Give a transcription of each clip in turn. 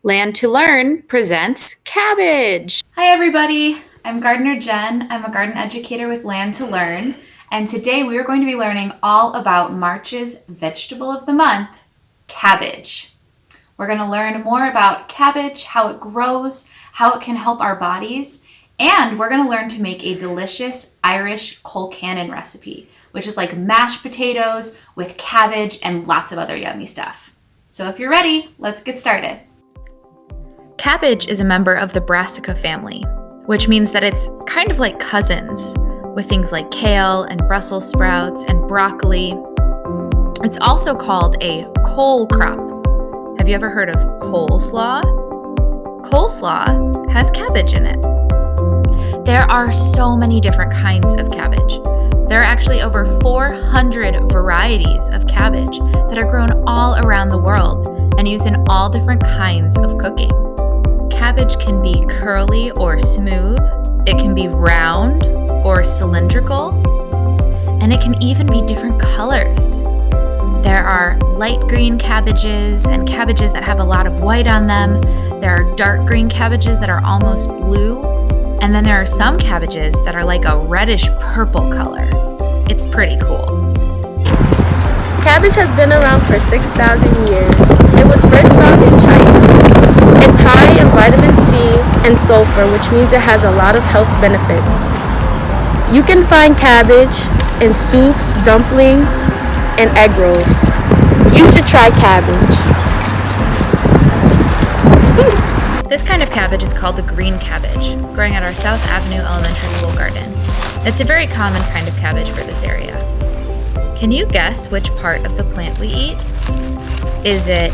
Land to Learn presents Cabbage. Hi everybody, I'm Gardener Jen. I'm a garden educator with Land to Learn, and today we are going to be learning all about March's vegetable of the month, cabbage. We're going to learn more about cabbage, how it grows, how it can help our bodies, and we're going to learn to make a delicious Irish Colcannon recipe, which is like mashed potatoes with cabbage and lots of other yummy stuff. So if you're ready, let's get started. Cabbage is a member of the Brassica family, which means that it's kind of like cousins, with things like kale and Brussels sprouts and broccoli. It's also called a cole crop. Have you ever heard of coleslaw? Coleslaw has cabbage in it. There are so many different kinds of cabbage. There are actually over 400 varieties of cabbage that are grown all around the world and used in all different kinds of cooking. Cabbage can be curly or smooth, it can be round or cylindrical, and it can even be different colors. There are light green cabbages and cabbages that have a lot of white on them. There are dark green cabbages that are almost blue, and then there are some cabbages that are like a reddish purple color. It's pretty cool. Cabbage has been around for 6,000 years. It was first found in China. It's high in vitamin C and sulfur, which means it has a lot of health benefits. You can find cabbage in soups, dumplings, and egg rolls. You should try cabbage. This kind of cabbage is called the green cabbage, growing at our South Avenue Elementary School garden. It's a very common kind of cabbage for this area. Can you guess which part of the plant we eat? Is it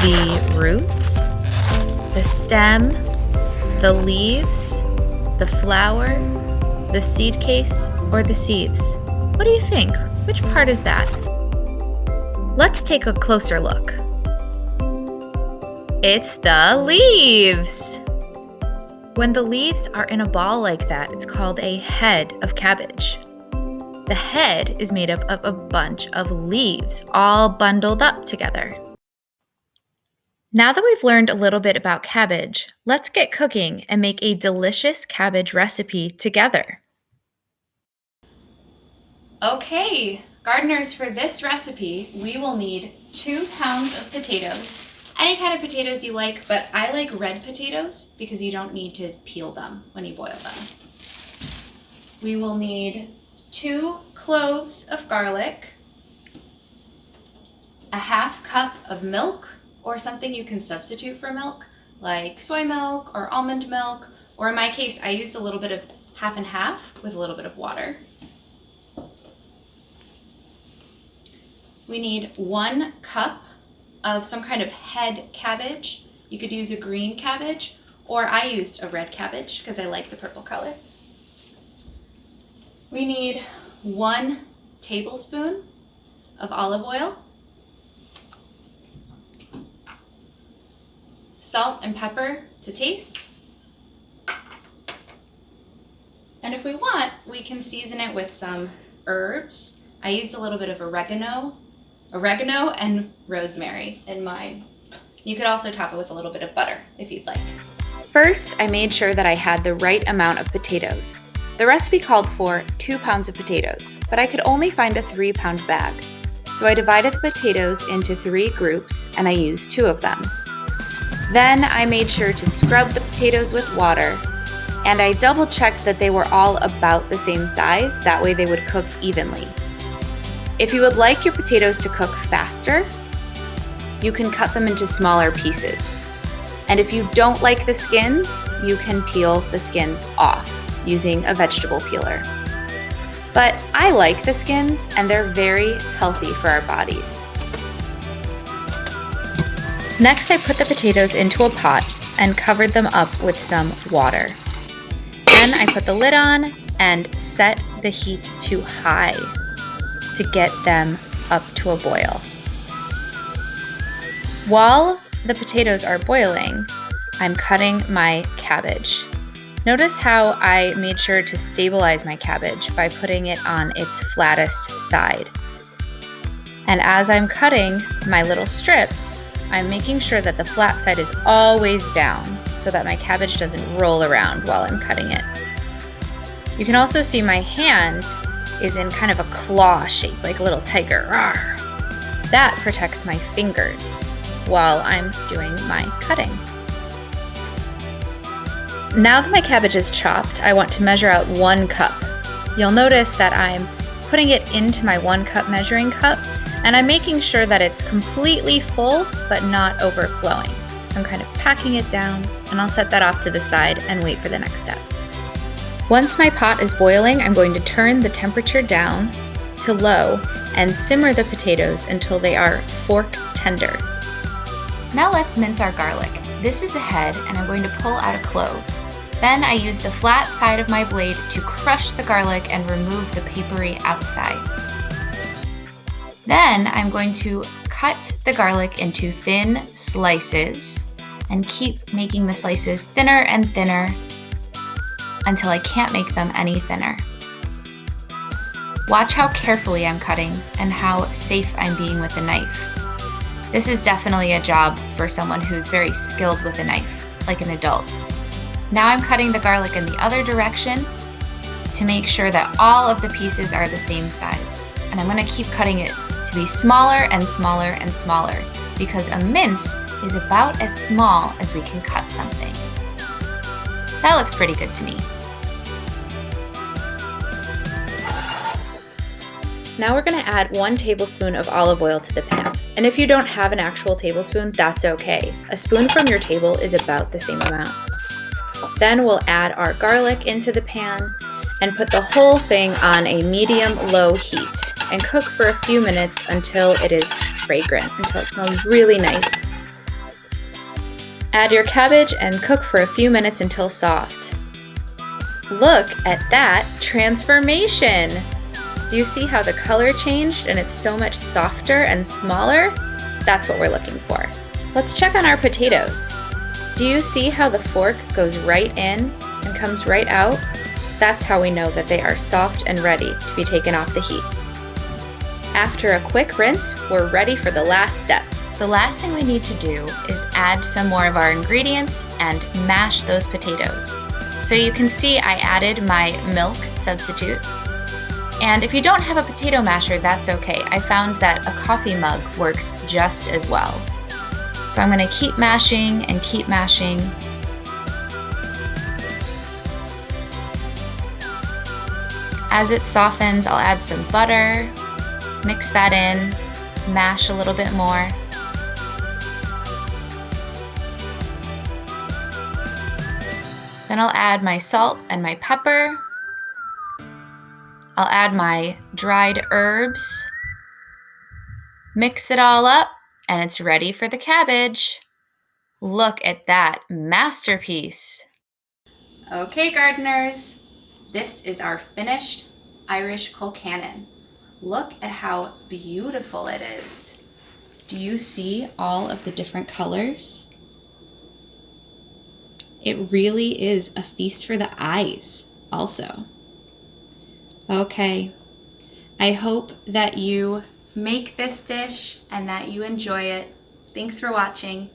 the roots, the stem, the leaves, the flower, the seed case, or the seeds? What do you think? Which part is that? Let's take a closer look. It's the leaves! When the leaves are in a ball like that, it's called a head of cabbage. The head is made up of a bunch of leaves, all bundled up together. Now that we've learned a little bit about cabbage, let's get cooking and make a delicious cabbage recipe together. Okay, gardeners, for this recipe, we will need 2 pounds of potatoes. Any kind of potatoes you like, but I like red potatoes because you don't need to peel them when you boil them. We will need 2 cloves of garlic, a half cup of milk, or something you can substitute for milk, like soy milk or almond milk, or in my case, I used a little bit of half and half with a little bit of water. We need 1 cup of some kind of head cabbage. You could use a green cabbage, or I used a red cabbage because I like the purple color. We need 1 tablespoon of olive oil, salt and pepper to taste, and if we want, we can season it with some herbs. I used a little bit of oregano and rosemary in mine. You could also top it with a little bit of butter if you'd like. First, I made sure that I had the right amount of potatoes. The recipe called for 2 pounds of potatoes, but I could only find a 3-pound bag. So I divided the potatoes into 3 groups and I used 2 of them. Then I made sure to scrub the potatoes with water, and I double checked that they were all about the same size, that way they would cook evenly. If you would like your potatoes to cook faster, you can cut them into smaller pieces. And if you don't like the skins, you can peel the skins off using a vegetable peeler. But I like the skins, and they're very healthy for our bodies. Next, I put the potatoes into a pot and covered them up with some water. Then I put the lid on and set the heat to high to get them up to a boil. While the potatoes are boiling, I'm cutting my cabbage. Notice how I made sure to stabilize my cabbage by putting it on its flattest side. And as I'm cutting my little strips, I'm making sure that the flat side is always down so that my cabbage doesn't roll around while I'm cutting it. You can also see my hand is in kind of a claw shape, like a little tiger. Rawr. That protects my fingers while I'm doing my cutting. Now that my cabbage is chopped, I want to measure out 1 cup. You'll notice that I'm putting it into my 1 cup measuring cup, and I'm making sure that it's completely full but not overflowing. So I'm kind of packing it down, and I'll set that off to the side and wait for the next step. Once my pot is boiling, I'm going to turn the temperature down to low and simmer the potatoes until they are fork tender. Now let's mince our garlic. This is a head, and I'm going to pull out a clove. Then I use the flat side of my blade to crush the garlic and remove the papery outside. Then I'm going to cut the garlic into thin slices and keep making the slices thinner and thinner until I can't make them any thinner. Watch how carefully I'm cutting and how safe I'm being with the knife. This is definitely a job for someone who's very skilled with a knife, like an adult. Now I'm cutting the garlic in the other direction to make sure that all of the pieces are the same size. And I'm going to keep cutting it to be smaller and smaller and smaller because a mince is about as small as we can cut something. That looks pretty good to me. Now we're going to add 1 tablespoon of olive oil to the pan. And if you don't have an actual tablespoon, that's okay. A spoon from your table is about the same amount. Then we'll add our garlic into the pan and put the whole thing on a medium-low heat and cook for a few minutes until it is fragrant, until it smells really nice. Add your cabbage and cook for a few minutes until soft. Look at that transformation! Do you see how the color changed and it's so much softer and smaller? That's what we're looking for. Let's check on our potatoes. Do you see how the fork goes right in and comes right out? That's how we know that they are soft and ready to be taken off the heat. After a quick rinse, we're ready for the last step. The last thing we need to do is add some more of our ingredients and mash those potatoes. So you can see I added my milk substitute. And if you don't have a potato masher, that's okay. I found that a coffee mug works just as well. So I'm going to keep mashing and keep mashing. As it softens, I'll add some butter, mix that in, mash a little bit more. Then I'll add my salt and my pepper. I'll add my dried herbs, mix it all up, and it's ready for the cabbage. Look at that masterpiece. Okay, gardeners, this is our finished Irish Colcannon. Look at how beautiful it is. Do you see all of the different colors? It really is a feast for the eyes also. Okay, I hope that you make this dish and that you enjoy it. Thanks for watching.